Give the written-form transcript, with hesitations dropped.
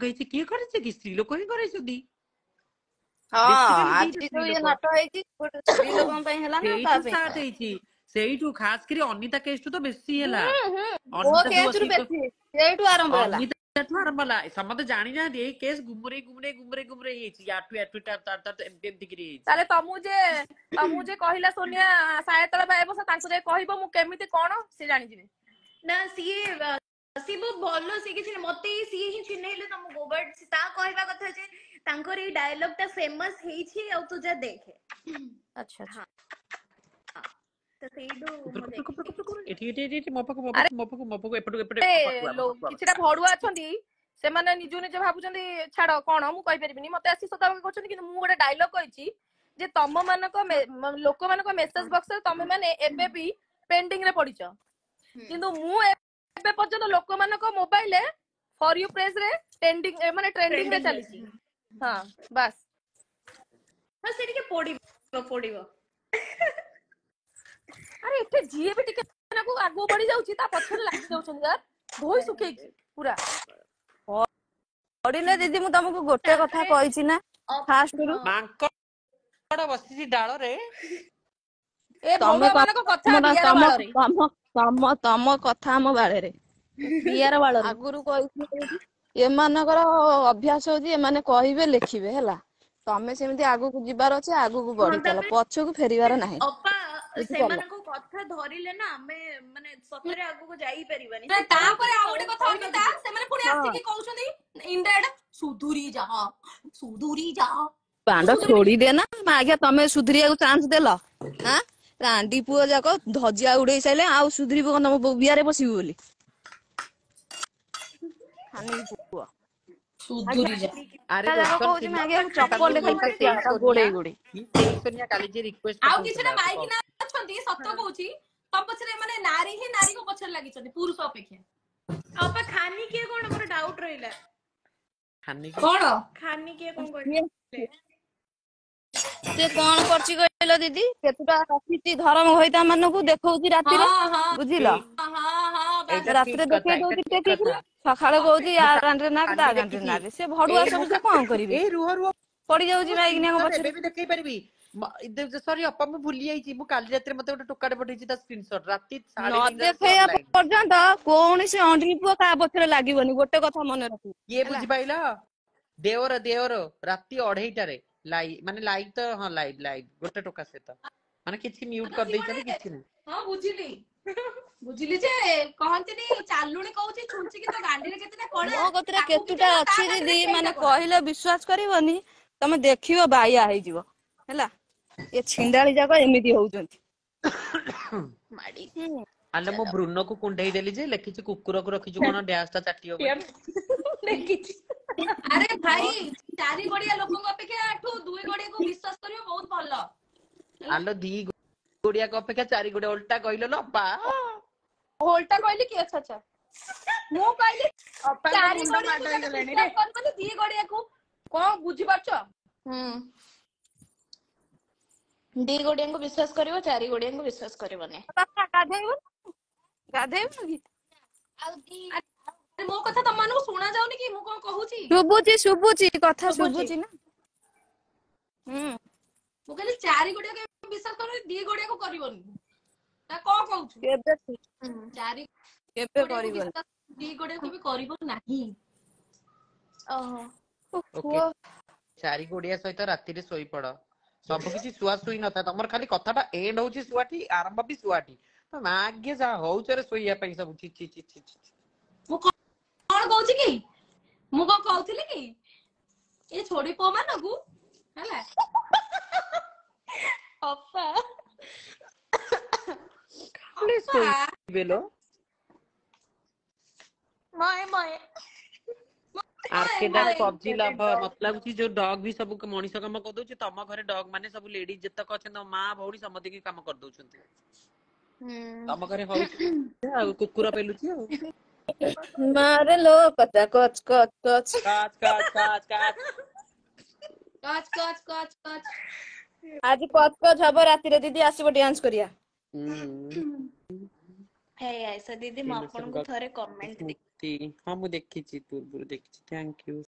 କହିଛି କିଏ କରିଛି କି ସ୍ତ୍ରୀ ଲୋକ ହିଁ କରାଇଛନ୍ତି ଆଜି ଯୋଉ ଇଏ ନାଟ ହେଇଛି ଗୋଟେ ସ୍ତ୍ରୀ ଲୋକଙ୍କ ପାଇଁ ହେଲା ନା ତା ସେଇଠୁ ପାଇଁ? ଷ୍ଟାର୍ଟ ହେଇଛି ସେଇଠୁ ଖାସ କରି ଅନିତା କେସ୍ ତ ବେଶୀ ହେଲା ମୋ ଅନିତା ଯୋଉ କେସରୁ ବେଶୀ ସେଇଠୁ ଆରମ୍ଭ ହେଲା। ଅନିତାଠୁ ଆରମ୍ଭ ହେଲା ସମସ୍ତେ ଜାଣିନାହାନ୍ତି ଏଇ କେସ୍ ଗୁମରେଇ ହେଇଛି ୟାଠୁ ଏମିତି କିରି ହେଇଛି। ତାହେଲେ ତମକୁ ଯେ କହିଲା ସୋନିଆ ସାୟତଳ ପାଇବ ତାଙ୍କୁ ଯାଇ କହିବ ମୁଁ କେମିତି କଣ ସେ ଜାଣିଯିବେ ନା ସିଏ ବହୁତ ଭଲ ସିଏ କିଛି ମତେ ସିଏ ହିଁ ଚିହ୍ନେଇଲେ ତମକୁ ବଟ୍ ତା କହିବା କଥା ଯେ ତାଙ୍କର ଏଇ ଡାୟଲଗ ଟା ଫେମସ ହେଇଛି ଆଉ ତୁ ଯା ଦେଖେ। ଆଚ୍ଛା ହଁ ତ ସେଇଠୁ କିଛିଟା ଭଡୁଆ ଅଛନ୍ତି ସେମାନେ ନିଜୁ ନିଜେ ଭାବୁଛନ୍ତି ଛାଡ କଣ ମୁଁ କହିପାରିବିନି ମତେ ଆସି ସଦାବେଳେ କରୁଛନ୍ତି କିନ୍ତୁ ମୁଁ ଗୋଟେ ଡାଇଲଗ କହିଛି ଯେ ତମ ମାନଙ୍କ ଲୋକମାନଙ୍କ ମେସେଜ ବକ୍ସରେ ତମେ ମାନେ ଏବେ ବି ପେଣ୍ଡିଂ ରେ ପଡିଛ କିନ୍ତୁ ମୁଁ ଏବେ ପର୍ଯ୍ୟନ୍ତ ଲୋକମାନଙ୍କ ମୋବାଇଲରେ ଫର ୟୁ ପେଜ ରେ ଟ୍ରେଣ୍ଡିଂ ରେ ଚାଲିଛି। ହଁ ବାସ୍ ହଁ ସେ ଟିକେ ପଡିବ ଆରେ ଏଠି ଯିଏ ବି ଟିକେ ଆଗକୁ ବଢି ଯାଉଛି ତା ପଛରେ ଲାଗି ଯାଉଛନ୍ତି यार ଧୋଇ ଶୁଖେଇକି ପୁରା ପଡିଲେ ଦିଦି ମୁଁ ତମକୁ ଗୋଟେ କଥା କହିଛି ନା ଫାଷ୍ଟରୁ ମାଙ୍କଡ ବସିଛି ଡାଳରେ ଏ ଭଗବାନଙ୍କ କଥା ବିୟାର ବାଳରେ ତମ କଥା ଆମ ବାଳରେ ବିୟାର ବାଳରେ ଆଗରୁ କହିଥିଲି ଏମାନଙ୍କର ଅଭ୍ୟାସ ହଉଛି ଏମାନେ କହିବେ ଲେଖିବେ ହେଲା ତମେ ସେମିତି ଆଗକୁ ଯିବାର ଅଛି ଆଗକୁ ବଢି ଚାଲ ପଛକୁ ଫେରିବାର ନାହିଁ। ଅପା ସେମାନଙ୍କ କଥା ଧରିଲେ ନା ଆମେ ମାନେ ସତରେ ଆଗକୁ ଯାଇପାରିବାନି। ତାପରେ ଆଉ ଗୋଟେ କଥା ଅନିତା ସେମାନେ ପୁଣି ଆସିକି କହୁଛନ୍ତି ଇଣ୍ଡାଇରେକ୍ଟ ସୁଧୁରି ଯା ବାଣ୍ଡ ଛୋଡି ଦେ ନା ଆଜ୍ଞା ତମେ ସୁଧୁରିବାକୁ ଚାନ୍ସ ଦେଲ ଆଁ ରାଣ୍ଡି ପୁଅ ଯାକ ଧଜିଆ ଉଡେଇ ସାଇଲେ ଆଉ ସୁଧୁରିବ କଣ ତମ ବିଆରେ ବସିବୁ ବୋଲି ପୁଅ ସୁଧୁରି ଯା ଆରେ ରୋଶନ ଚପଲ ଗୋଡେଇ ଗୋଡେଇ ସୋନିଆ କାଲି ଯେ ରିକ୍ୱେଷ୍ଟ ଆଉ କିଛିଟା ମାଇକି ନା ଅଛନ୍ତି ସତ କହୁଛି ତମ ପଛରେ ମାନେ ନାରୀ ହିଁ ନାରୀଙ୍କ ପଛରେ ଲାଗିଛନ୍ତି ପୁରୁଷ ଅପେକ୍ଷା। ଅପା ଖାନି କିଏ କଣ ମୋର ଡାଉଟ ରହିଲା କଣ ଖାନି କିଏ କଣ କହିଲେ ସେ କଣ କରୁଛି କହିଲ ଦିଦି କେତେଟା ରଖିଛି ଧରମ ଘଇତା ମାନଙ୍କୁ ଦେଖଉଛି ରାତିରେ ବୁଝିଲ ରାତିରେ ଦେଖେଇ ଦଉଛି ଟେକିକି ସକାଳେ କହୁଛି ୟା ଗାଣ୍ଡରେ ନାକ ତା ଗାଣ୍ଡରେ ନାକ ସେ ଭଡୁଆ ସବୁ ସେ କଣ କରିବେ ପଡି ଯାଉଛି ମାଇକିନିଆଙ୍କ ପଛରେ ଏବେ ବି ଦେଖେଇ ପାରିବି ସରି ଅପା ମୁଁ ଭୁଲି ଯାଇଛି ମୁଁ କାଲି ରାତିରେ ମତେ ଗୋଟେ ଟୋକାଟେ ପଠେଇଛି ତା ସ୍କ୍ରିନଶଟ ରାତି ନ ଦେଖେଇବା ପର୍ଯ୍ୟନ୍ତ କୌଣସି ଅଣ୍ଡିରି ପୁଅ କାହା ପଛରେ ଲାଗିବନି ଗୋଟେ କଥା ମନେ ରଖିବ କିଏ ବୁଝିପାଇଲ ଦେଓର ରାତି 2:30ଟାରେ ଲାଇଭ ତ ହଁ ଲାଇଭ ଗୋଟେ ଟୋକା ସହିତ ମାନେ କିଛି ମ୍ୟୁଟ କରିଦେଇଛନ୍ତି କିଛି ନାହିଁ। ହଁ ବୁଝିଲି ଯେ କହନ୍ତିନି ଚାଲୁଣି କହୁଛି ଛୁଞ୍ଚିକି ତ ଗାଣ୍ଡିରେ କେତେଟା କଣା ମୋ କତିରେ କେତୁଟା ଅଛି ଦିଦି ମାନେ କହିଲେ ବିଶ୍ୱାସ କରିବନି ତମେ ଦେଖିବ ବାଇଆ ହେଇଯିବ ହେଲା ଏ ଛିଣ୍ଡାଳି ଯାକ ଏମିତି ହଉଛନ୍ତି ଆଲୋ ମୁଁ ବ୍ରୁନୋକୁ କୁଣ୍ଢେଇ ଦେଲି ଯେ ଲେଖିଛି କୁକୁରକୁ ରଖିଛୁ କଣ ଡ୍ୟାସ ଟା ଚାଟିବ ଆରେ ଭାଇ 4 ଗୋଡିଆ ଲୋକଙ୍କ ଅପେକ୍ଷା ଏଠୁ 2 ଗୋଡିଆକୁ ବିଶ୍ୱାସ କରିବ ବହୁତ ଭଲ। ଆଲୋ 2 ଗୋଡିଆକୁ ଅପେକ୍ଷା 4 ଗୋଡିଆ ଓଲଟା କହିଲ ଲୋ ଅପା ଓଲଟା କହିଲି କି ଆଚ୍ଛା ମୁଁ କହିଲି 4 ଗୋଡିଆକୁ 2 ଗୋଡିଆକୁ କଣ ବୁଝିପାରୁଛ 2 ଗୋଡିଆଙ୍କୁ ବିଶ୍ୱାସ କରିବ 4 ଗୋଡିଆଙ୍କୁ ବିଶ୍ୱାସ କରିବନି। ଗାଧେଇବୁ କି ମୋ କଥା ତମମାନଙ୍କୁ ଶୁଣା ଯାଉନି କି ମୁଁ କଣ କହୁଛି ଶୁଭୁଛି କଥା ଶୁଭୁଛି ନା ମୁଁ କହିଲି 4 ଗୋଡିଆକୁ ବିଶ୍ୱାସ କରିବନି 2 ଗୋଡିଆକୁ କରିବନି ନା କଣ କହୁଛୁ କେବେ କରିବନି 2 ଗୋଡିଆକୁ ବି କରିବ ନାହିଁ। ଓକେ 4 ଗୋଡିଆ ସହିତ ରାତିରେ ଶୋଇପଡ ସବୁ କିଛି ଶୁଆ ଶୁଇ ନଥାଏ ତମର ଖାଲି କଥାଟା ଏଣ୍ଡ ହଉଛି ଶୁଆଠି ଆରମ୍ଭ ବି ଶୁଆଠି ତ ମା ଆଜ୍ଞା ଯାହା ହଉଚରେ ଶୋଇବା ପାଇଁ ସବୁ ମୁଁ କଣ କହୁଛି କି ମୁଁ କଣ କହୁଥିଲି କି ଏ ଛୋଡି ପୁଅ ମାନଙ୍କୁ ହେଲା ଅପା ଆର୍କେଡା ସବଜି ଲାଭ ମତେ ଲାଗୁଛି ଯୋଉ ଡଗ ବି ସବୁ ମଣିଷ କାମ କରିଦଉଛି ତମ ଘରେ ଡଗ ମାନେ ସବୁ ଲେଡିଜ ଯେତକ ଅଛନ୍ତି ତମ ମା ଭଉଣୀ ସମସ୍ତେ କାମ କରିଦଉଛନ୍ତି ତମ ଘରେ ହଉଛି ଆଉ କୁକୁର ପେଲୁଛି ଆଉ ମାରେ ଲୋ କଚ କଚ କଚ ଆଜି କଚ କଚ ହବ ରାତିରେ ଦିଦି ଆସିବ ଡ୍ୟାନ୍ସ କରିବା ଦିଦି ମୁଁ ଆପଣଙ୍କୁ ଥରେ କମେଣ୍ଟ ହଁ ମୁଁ ଦେଖିଛି ପୂର୍ବରୁ ଦେଖିଛି ଥ୍ୟାଙ୍କ ୟୁ